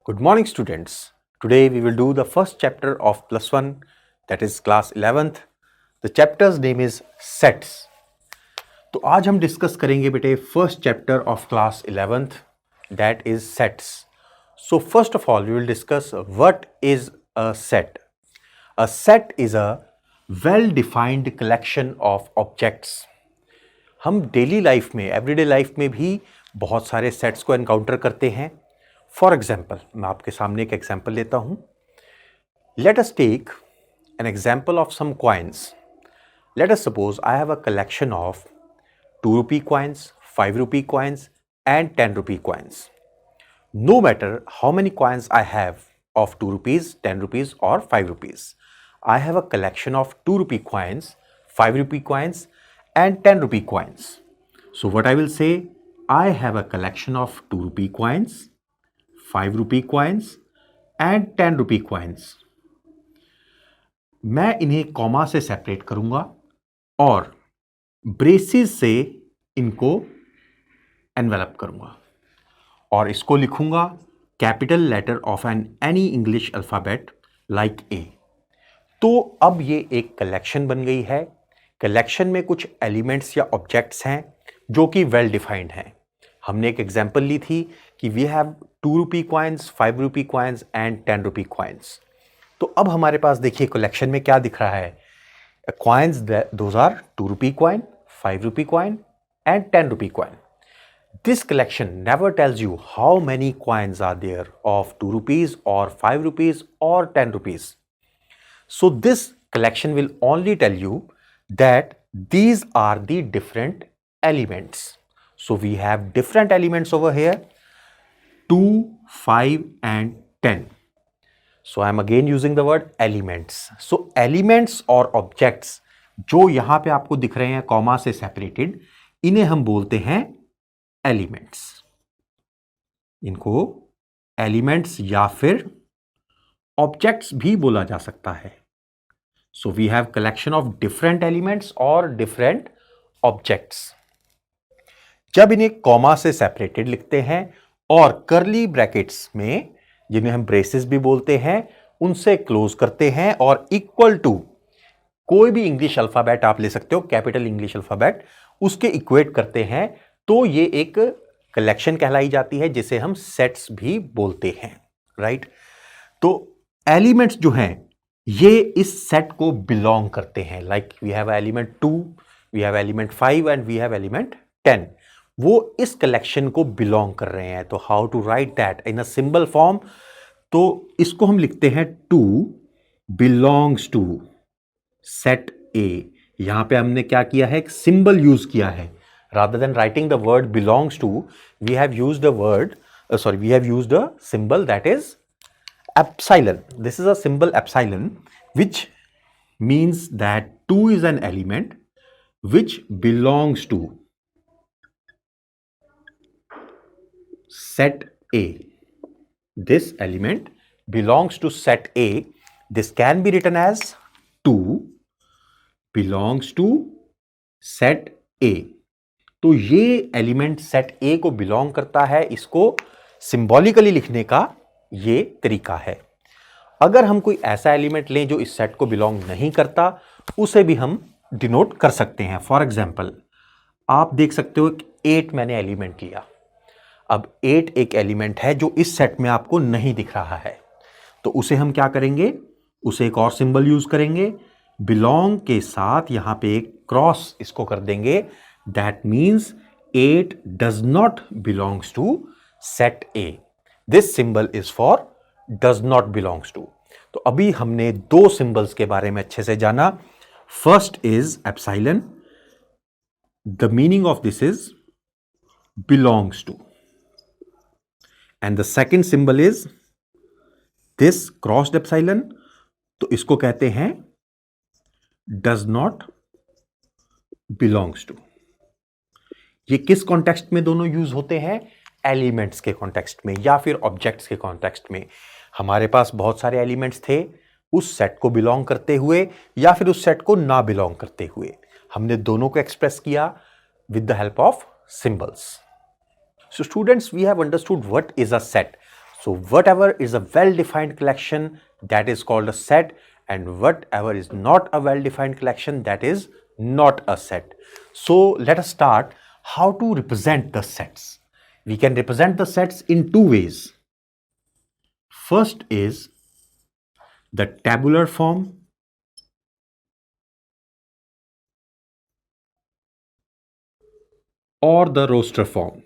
Good morning, students. Today we will do the first chapter of plus one, that is class 11th. The chapter's name is sets. तो आज हम discuss करेंगे बेटे first chapter of class 11th, that is sets. So first of all we will discuss what is a set. A set is a well defined collection of objects. हम daily life में, everyday life में भी बहुत सारे sets को encounter करते हैं. For example, मैं आपके सामने एक एग्जाम्पल लेता हूं. Let us take an example of some coins. Let us suppose I have a collection of 2 rupee coins, 5 rupee coins and 10 rupee coins. No matter how many coins I have of 2 rupees, 10 rupees or 5 rupees, I have a collection of 2 rupee coins, 5 rupee coins and 10 rupee coins. So what I will say, I have a collection of 2 rupee coins, 5 rupee coins and 10 rupee coins. मैं इन्हें comma से separate करूंगा और braces से इनको envelope करूंगा और इसको लिखूंगा capital letter of any English alphabet like A. तो अब ये एक कलेक्शन बन गई है. कलेक्शन में कुछ एलिमेंट्स या ऑब्जेक्ट्स हैं जो कि वेल डिफाइंड हैं. हमने एक एग्जांपल ली थी कि we have 2 rupee coins, 5 rupee coins and 10 rupee coins. तो अब हमारे पास देखिए कलेक्शन में क्या दिख रहा है. Coins, those are 2 rupee coin, 5 rupee coin and 10 rupee coin. This collection never tells you how many coins are there of 2 rupees or 5 rupees or 10 rupees. So this collection will only tell you that these are the different elements. So we have different elements over here, 2, 5 and 10. So I am again using the word elements. So elements और objects जो यहां पे आपको दिख रहे हैं comma से separated, इन्हें हम बोलते हैं एलिमेंट्स. इनको एलिमेंट्स या फिर ऑब्जेक्ट्स भी बोला जा सकता है. So we have collection of different elements और डिफरेंट ऑब्जेक्ट्स. जब इन्हें कॉमा से सेपरेटेड लिखते हैं और कर्ली ब्रैकेट्स में, जिन्हें हम ब्रेसेस भी बोलते हैं, उनसे क्लोज करते हैं और इक्वल टू कोई भी इंग्लिश अल्फाबेट आप ले सकते हो, कैपिटल इंग्लिश अल्फाबेट, उसके इक्वेट करते हैं, तो ये एक कलेक्शन कहलाई जाती है जिसे हम सेट्स भी बोलते हैं. राइट. तो एलिमेंट्स जो हैं ये इस सेट को बिलोंग करते हैं. Like we have element 2, we have element 5 and we have element 10. वो इस कलेक्शन को बिलोंग कर रहे हैं. तो how to write that in a symbol form? तो इसको हम लिखते हैं 2 बिलोंग्स टू सेट ए. यहां पे हमने क्या किया है, एक सिंबल यूज किया है. Rather than writing the word belongs to, we have used we have used a symbol that is epsilon. This is a symbol epsilon which means that 2 is an element which belongs to set A. This element belongs to set A. This can be written as 2 belongs to set A. तो ये element set A को belong करता है. इसको symbolically लिखने का ये तरीका है. अगर हम कोई ऐसा एलिमेंट लें जो इस सेट को बिलोंग नहीं करता, उसे भी हम डिनोट कर सकते हैं. फॉर एग्जाम्पल, आप देख सकते हो 8 मैंने एलिमेंट लिया. अब 8 एक एलिमेंट है जो इस सेट में आपको नहीं दिख रहा है. तो उसे हम क्या करेंगे, उसे एक और सिंबल यूज करेंगे. बिलोंग के साथ यहां पे एक क्रॉस इसको कर देंगे. That means 8 does not belongs to set A. This symbol is for does not belongs to. तो अभी हमने 2 सिंबल्स के बारे में अच्छे से जाना. First is epsilon. The meaning of this is belongs to. And the second symbol is this crossed epsilon. तो इसको कहते हैं डज नॉट बिलोंग्स टू. ये किस कॉन्टेक्स्ट में दोनों यूज होते हैं? एलिमेंट्स के कॉन्टेक्स्ट में या फिर ऑब्जेक्ट्स के कॉन्टेक्स्ट में. हमारे पास बहुत सारे एलिमेंट्स थे उस सेट को बिलोंग करते हुए या फिर उस सेट को ना बिलोंग करते हुए. हमने दोनों को एक्सप्रेस किया with the help of symbols. So students, we have understood what is a set. So whatever is a well-defined collection, that is called a set, and whatever is not a well-defined collection, that is not a set. So let us start how to represent the sets. We can represent the sets in two ways. First is the tabular form, or the roster form.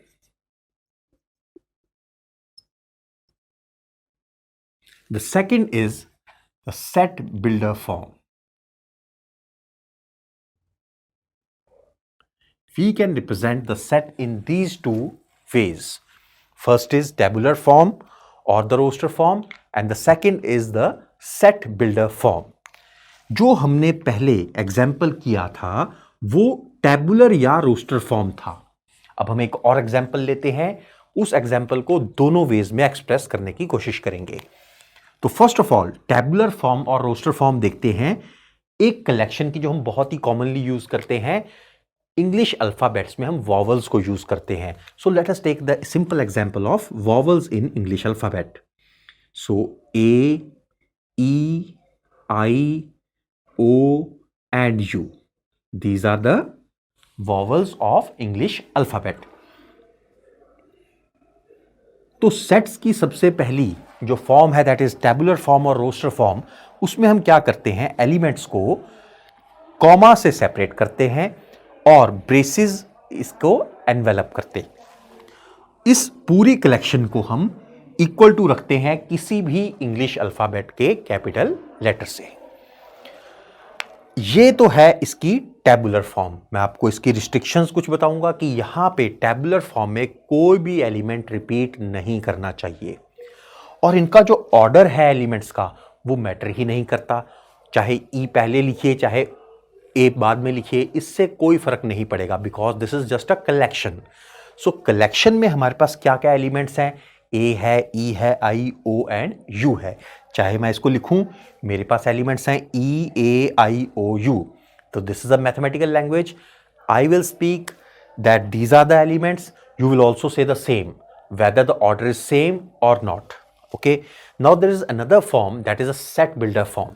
The second is the set builder form. We can represent the set in these two ways. First is tabular form or the roster form, and the second is the set builder form. जो हमने पहले example किया था वो tabular या roster form था. अब हम एक और एग्जाम्पल लेते हैं, उस एग्जाम्पल को दोनों वेज में एक्सप्रेस करने की कोशिश करेंगे. तो first of all tabular form और रोस्टर फॉर्म देखते हैं. एक कलेक्शन की जो हम बहुत ही कॉमनली यूज करते हैं, इंग्लिश अल्फाबेट्स में हम वॉवल्स को यूज करते हैं. So let us take the simple example of vowels in English alphabet. So A, E, I, O and U, these are the vowels of English alphabet. तो sets की सबसे पहली जो फॉर्म है दैट इज टेबुलर फॉर्म और roster form, उसमें हम क्या करते हैं, एलिमेंट्स को कॉमा से सेपरेट करते हैं और ब्रेसेस इसको एनवेलप करते. इस पूरी कलेक्शन को हम इक्वल टू रखते हैं किसी भी इंग्लिश अल्फाबेट के कैपिटल लेटर से. ये तो है इसकी टेबुलर फॉर्म. मैं आपको इसकी रिस्ट्रिक्शंस कुछ बताऊंगा कि यहां पे टेबुलर फॉर्म में कोई भी एलिमेंट रिपीट नहीं करना चाहिए, और इनका जो ऑर्डर है एलिमेंट्स का वो मैटर ही नहीं करता. चाहे ई पहले लिखिए चाहे ए बाद में लिखिए, इससे कोई फर्क नहीं पड़ेगा, because this is just a collection. So collection में हमारे पास क्या क्या एलिमेंट्स हैं, ए है, ई है, आई, ओ एंड यू है. चाहे मैं इसको लिखूं, मेरे पास एलिमेंट्स हैं E, A, I, O, U. तो this is a mathematical language. I will speak that these are the elements. You will also say the same, whether the order is same or not. Okay, now there is another form that is a set builder form.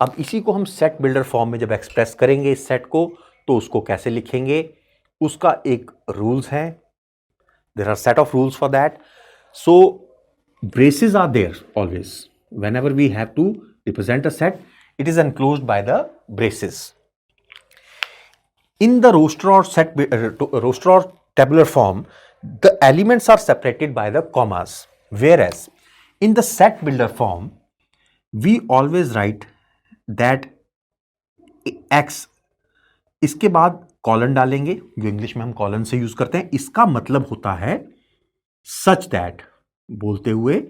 अब इसी को हम set builder form में जब express करेंगे इस set को, तो उसको कैसे लिखेंगे, उसका एक रूल्स है. There are set of rules for that. So braces are there always whenever we have to represent a set, it is enclosed by the braces. In the roster or tabular form, the elements are separated by the commas, whereas in the set builder form we always write that x, इसके बाद colon डालेंगे, जो English में हम colon से use करते हैं. इसका मतलब होता है सच दैट. बोलते हुए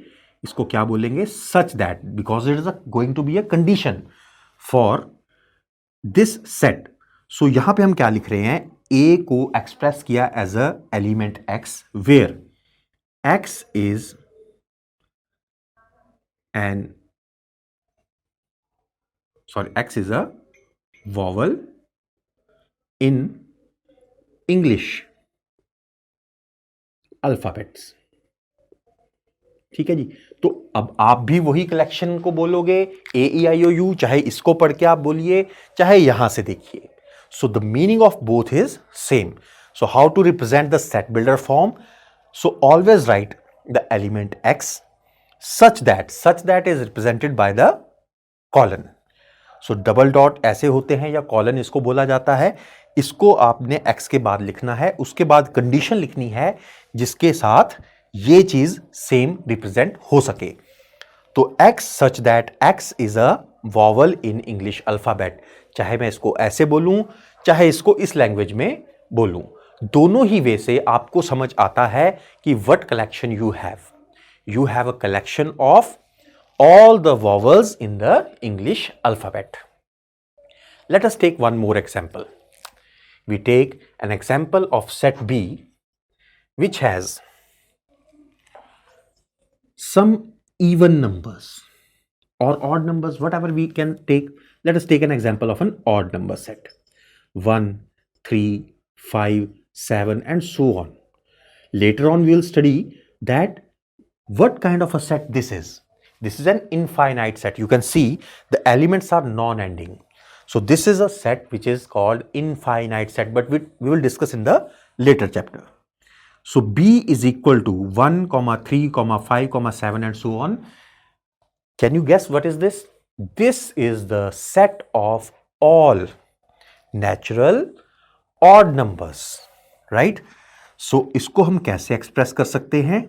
इसको क्या बोलेंगे, such that, because it is going to be a condition for this set. So यहां पे हम क्या लिख रहे हैं, ए को एक्सप्रेस किया as a element X, where X is an x is a vowel in English alphabets. ठीक है जी. तो अब आप भी वही कलेक्शन को बोलोगे, ए, ई, आई, ओ, यू, चाहे इसको पढ़ के आप बोलिए चाहे यहां से देखिए. So the meaning of both is same. So how to represent the set builder form, so always write the element X such that is represented by the colon. So double dot ऐसे होते हैं या colon इसको बोला जाता है. इसको आपने x के बाद लिखना है, उसके बाद कंडीशन लिखनी है जिसके साथ ये चीज सेम रिप्रेजेंट हो सके. तो x such that x is a vowel in English alphabet. चाहे मैं इसको ऐसे बोलूं चाहे इसको इस लैंग्वेज में बोलूं, दोनों ही वे से आपको समझ आता है कि what collection you have. You have a collection of all the vowels in the English alphabet. Let us take one more example. We take an example of set B, which has some even numbers or odd numbers, whatever we can take. Let us take an example of an odd number set. 1, 3, 5, 7 and so on. Later on we will study that What kind of a set this is? This is an infinite set. You can see the elements are non-ending. So this is a set which is called infinite set, but we will discuss in the later chapter. So B is equal to 1, 3, 5, 7 and so on. Can you guess what is this? This is the set of all natural odd numbers, right? So इसको हम कैसे express कर सकते हैं?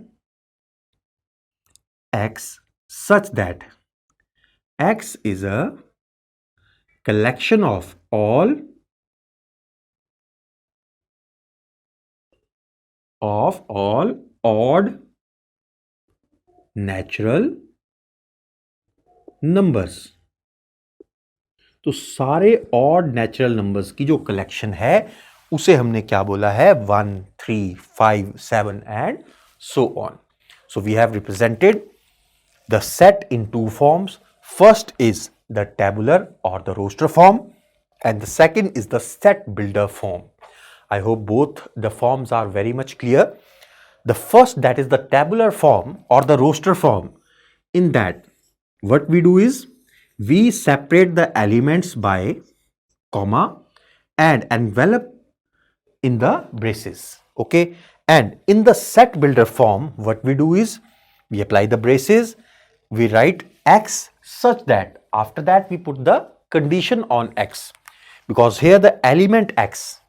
X such that X is a collection of all odd natural numbers. तो सारे odd natural numbers की जो कलेक्शन है उसे हमने क्या बोला है? 1, 3, 5, 7 and so on. So we have represented the set in two forms. First is the tabular or the roster form, and the second is the set builder form. I hope both the forms are very much clear. The first, that is the tabular form or the roster form. In that, what we do is we separate the elements by comma and envelope in the braces. Okay, and in the set builder form, what we do is we apply the braces, we write X such that after that we put the condition on X, because here the element X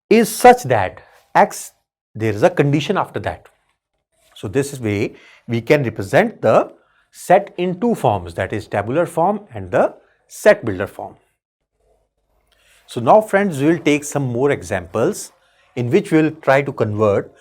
is such that X, there is a condition after that. So this way we can represent the set in two forms, that is tabular form and the set builder form. So now friends, we will take some more examples in which we will try to convert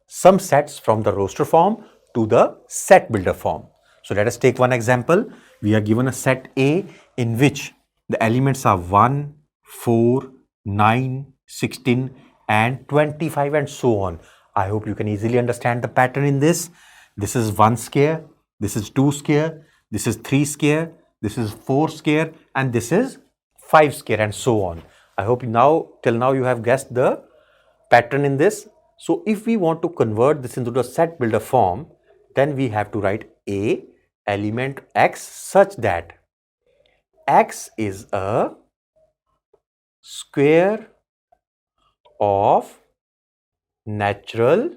some sets from the roster form to the set builder form. So let us take one example. We are given a set A in which the elements are 1, 4, 9, 16 and 25 and so on. I hope you can easily understand the pattern in this. This is 1 square, this is 2 square, this is 3 square, this is 4 square and this is 5 square and so on. I hope till now you have guessed the pattern in this. So if we want to convert this into the set builder form, then we have to write A element X such that X is a square of natural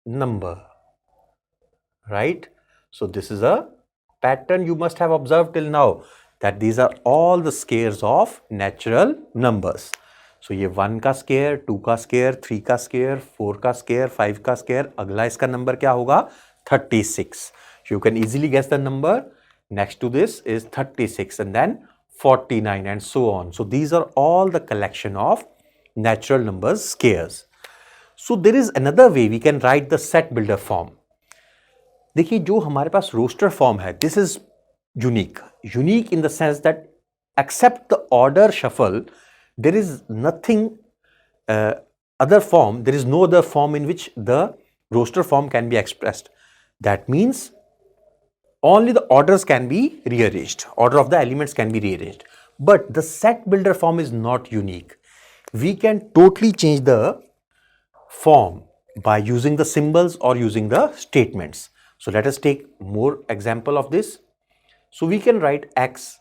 number, right? So this is a pattern you must have observed till now, that these are all the squares of natural numbers. So ये 1 का square, 2 का square, 3 का square, 4 का square, 5 का square, अगला इसका number क्या होगा? 36. You can easily guess the number. Next to this is 36 and then 49 and so on. So these are all the collection of natural numbers squares. So there is another way we can write the set builder form. देखिए जो हमारे पास roster form है, this is unique in the sense that except the order shuffle, there is nothing other form, there is no other form in which the roster form can be expressed. That means only the orders can be rearranged, order of the elements can be rearranged. But the set builder form is not unique. We can totally change the form by using the symbols or using the statements. So let us take more example of this. So we can write X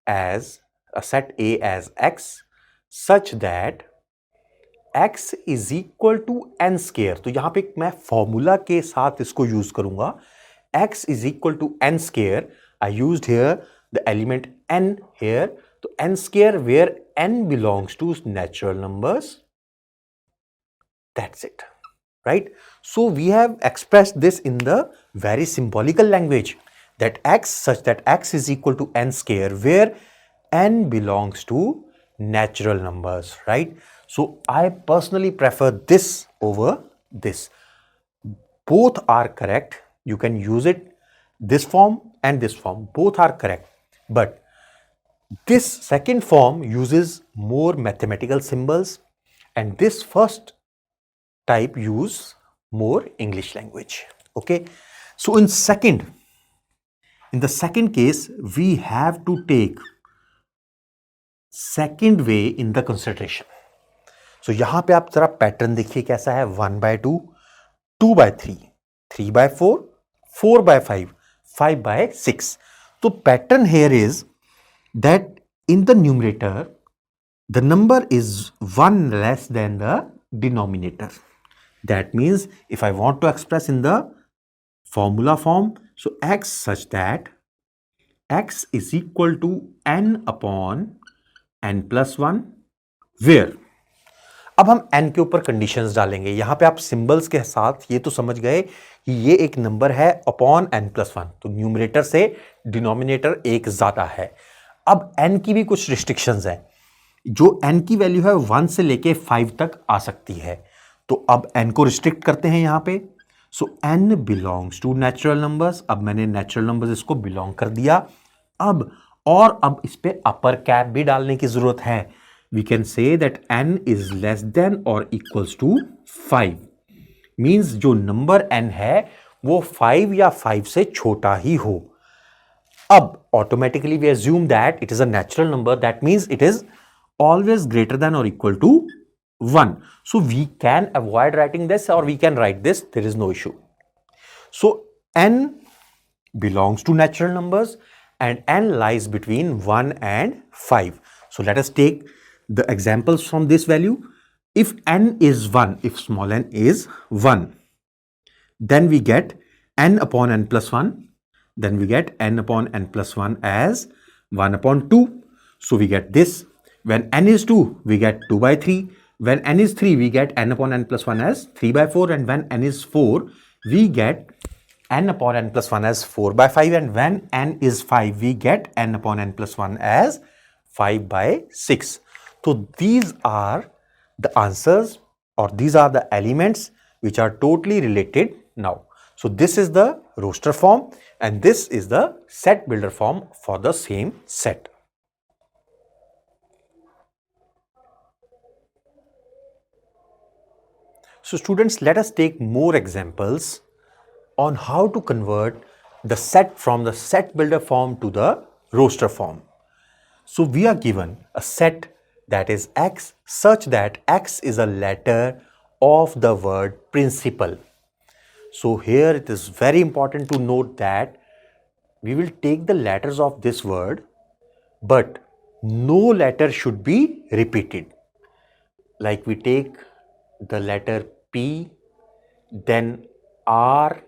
as a set A as X such that X is equal to n square. तो यहां पे मैं formula के साथ इसको use करूंगा. X is equal to n square. I used here the element n here. तो n square where n belongs to natural numbers. That's it, right? So we have expressed this in the very symbolical language, that X such that X is equal to n square where n belongs to natural numbers, right? So I personally prefer this over this. Both are correct. You can use it this form and this form. Both are correct. But this second form uses more mathematical symbols and this first type use more English language. Okay. So in the second case, we have to take second way in the consideration. So यहाँ पे आप जरा pattern देखिए कैसा है. 1/2, 2/3. 3 by 4, 4 by 5, 5 by 6. So pattern here is that in the numerator, the number is 1 less than the denominator. That means if I want to express in the formula form, so x such that x is equal to n upon n plus 1, where अब हम n के ऊपर conditions डालेंगे। यहां पे आप symbols के साथ ये तो समझ गए कि ये एक नंबर है अपॉन n प्लस 1, तो न्यूमरेटर से डिनोमिनेटर एक ज्यादा है। अब n की भी कुछ रिस्ट्रिक्शंस हैं, जो n की वैल्यू है 1 से लेके 5 तक आ सकती है। तो अब n को रिस्ट्रिक्ट करते हैं यहां पे। So n belongs to natural numbers. अब मैंने नेचुरल नंबर्स इसको बिलोंग कर दिया। अब इस पे अपर कैप भी डालने की जरूरत है। We can say that n is less than और इक्वल्स टू 5, मींस जो नंबर n है वो 5 या 5 से छोटा ही हो। अब automatically we assume that it is a natural number, that means it is always greater than or equal to 1. So we can avoid writing this, or we can write this, there is no issue. So n belongs to natural numbers and n lies between 1 and 5. So let us take the examples from this value. If n is 1, if small n is 1, then we get n upon n plus 1, then we get n upon n plus 1 as 1 upon 2. So we get this. When n is 2, we get 2 by 3. When n is 3, we get n upon n plus 1 as 3 by 4. And when n is 4, we get n upon n plus 1 as 4 by 5. And when n is 5, we get n upon n plus 1 as 5 by 6. So these are the answers, or these are the elements which are totally related now. So this is the roster form and this is the set builder form for the same set. So students, let us take more examples on how to convert the set from the set builder form to the roster form. So we are given a set that is x such that x is a letter of the word principal. So here it is very important to note that we will take the letters of this word, but no letter should be repeated. Like we take the letter P, then R,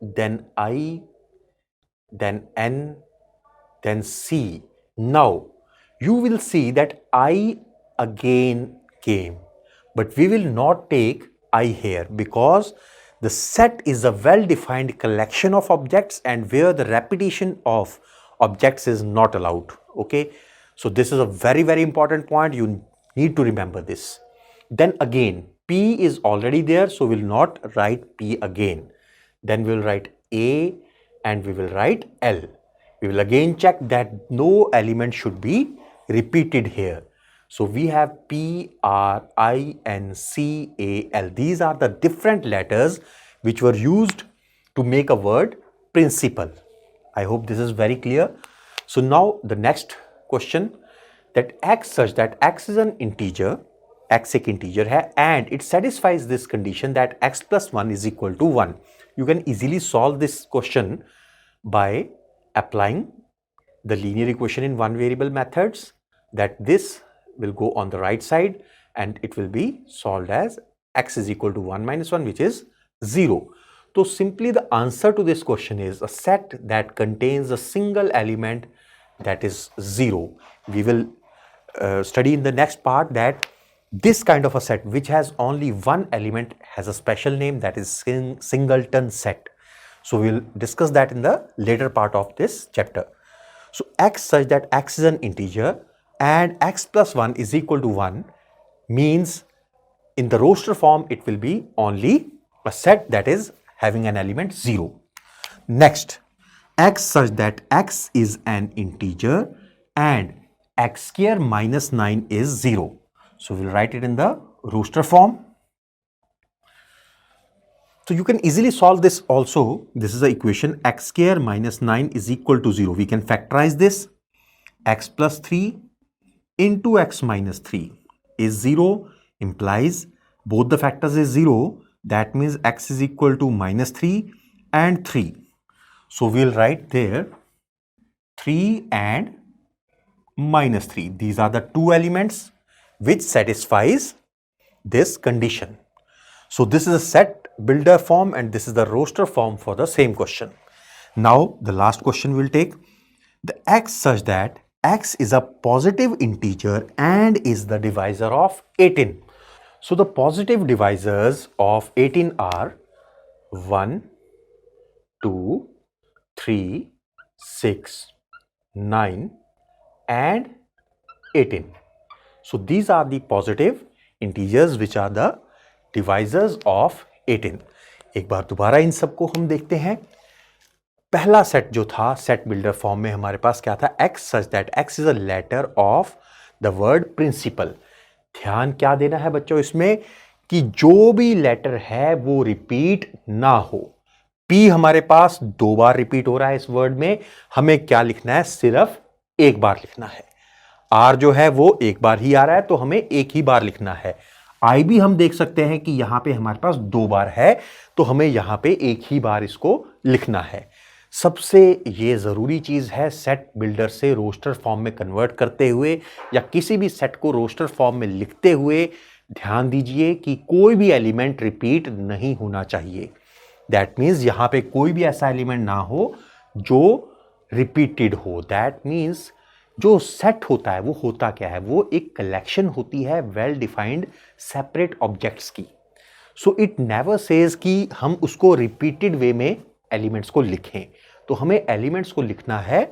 then I, then N, then C. Now you will see that I again came, but we will not take I here because the set is a well-defined collection of objects and where the repetition of objects is not allowed. Okay, so this is a very, very important point. You need to remember this. Then again, P is already there, so we will not write P again. Then we will write A and we will write L. We will again check that no element should be repeated here. So we have P, R, I, N, C, A, L. These are the different letters which were used to make a word principal. I hope this is very clear. So now the next question, that x such that x is an integer, x एक integer है and it satisfies this condition that x plus 1 is equal to 1. You can easily solve this question by applying the linear equation in one variable methods, that this will go on the right side and it will be solved as x is equal to 1 minus 1, which is 0. So simply the answer to this question is a set that contains a single element that is 0. We will study in the next part that this kind of a set which has only one element has a special name, that is singleton set. So we will discuss that in the later part of this chapter. So x such that x is an integer and x plus 1 is equal to 1 means in the roster form it will be only a set that is having an element 0. Next, x such that x is an integer and x square minus 9 is 0. So we'll write it in the roster form. So you can easily solve this also. This is the equation x square minus 9 is equal to 0. We can factorize this. X plus 3 into x minus 3 is 0, implies both the factors is 0. That means x is equal to -3 and 3. So we'll write there 3 and -3. These are the two elements which satisfies this condition. So this is a set builder form and this is the roster form for the same question. Now the last question we'll take the x such that x is a positive integer and is the divisor of 18. So the positive divisors of 18 are 1, 2, 3, 6, 9 and 18. So these are the positive integers which are the divisors of 18. एक बार दोबारा इन सबको हम देखते हैं. पहला set जो था set builder form में हमारे पास क्या था x such that x is a letter of the word principal. ध्यान क्या देना है बच्चों इसमें कि जो भी लेटर है वो रिपीट ना हो. P हमारे पास 2 बार रिपीट हो रहा है इस वर्ड में, हमें क्या लिखना है सिर्फ एक बार लिखना है. R जो है वो एक बार ही आ रहा है तो हमें एक ही बार लिखना है. I भी हम देख सकते हैं कि यहां पे हमारे पास 2 बार है तो हमें यहां पे एक ही बार इसको लिखना है. सबसे ये जरूरी चीज है सेट बिल्डर से रोस्टर फॉर्म में कन्वर्ट करते हुए या किसी भी सेट को रोस्टर फॉर्म में लिखते हुए ध्यान दीजिए कि कोई भी एलिमेंट रिपीट नहीं होना चाहिए. दैट मीन्स यहां पे कोई भी ऐसा एलिमेंट ना हो जो रिपीटेड हो. दैट मीन्स जो सेट होता है वो होता क्या है, वो एक कलेक्शन होती है वेल डिफाइंड सेपरेट ऑब्जेक्ट्स की. सो इट नेवर सेज कि हम उसको रिपीटेड वे में एलिमेंट्स को लिखें. तो हमें एलिमेंट्स को लिखना है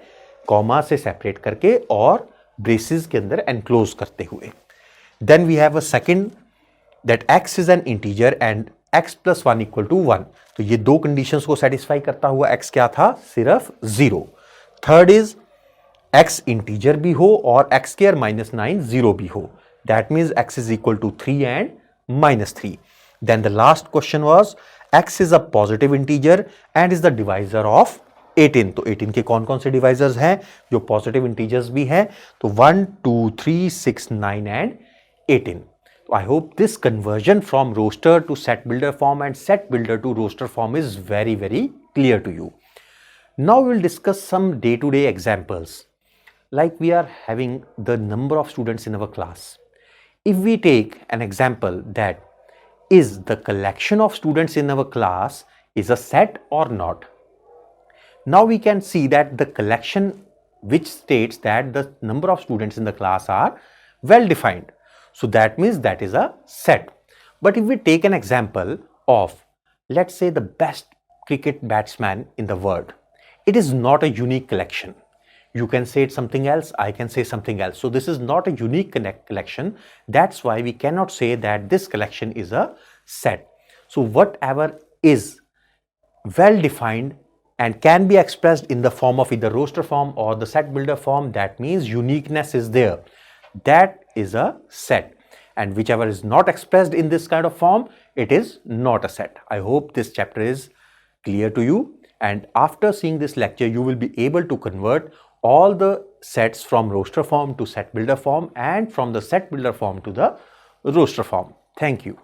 कॉमा से सेपरेट करके और ब्रेसेस के अंदर एनक्लोज करते हुए. Then we have a second that x is an integer and x plus 1 equal to 1. तो ये दो कंडीशंस को सेटिस्फाई करता हुआ x क्या था सिर्फ 0. थर्ड इज x इंटीजर भी हो और x स्क्वायर माइनस 9 0 भी हो. That means x is equal to 3 and -3. Then the last question was x is a positive integer and is the divisor of 18. तो 18 के कौन कौन से डिवाइजर्स हैं जो पॉजिटिव इंटीजर्स भी हैं. तो 1, 2, 3, 6, 9 and 18. I hope this conversion from roster to set builder form and set builder to roster form is very clear to you. Now we will discuss some day-to-day examples. Like we are having the number of students in our class. If we take an example that is the collection of students in our class is a set or not. Now we can see that the collection which states that the number of students in the class are well defined. So that means that is a set. But if we take an example of, let's say, the best cricket batsman in the world, it is not a unique collection. You can say it something else, I can say something else. So this is not a unique collection. That's why we cannot say that this collection is a set. So whatever is well defined and can be expressed in the form of either roster form or the set builder form, that means uniqueness is there. That is a set. And whichever is not expressed in this kind of form, it is not a set. I hope this chapter is clear to you. And after seeing this lecture, you will be able to convert all the sets from roster form to set builder form and from the set builder form to the roster form. Thank you.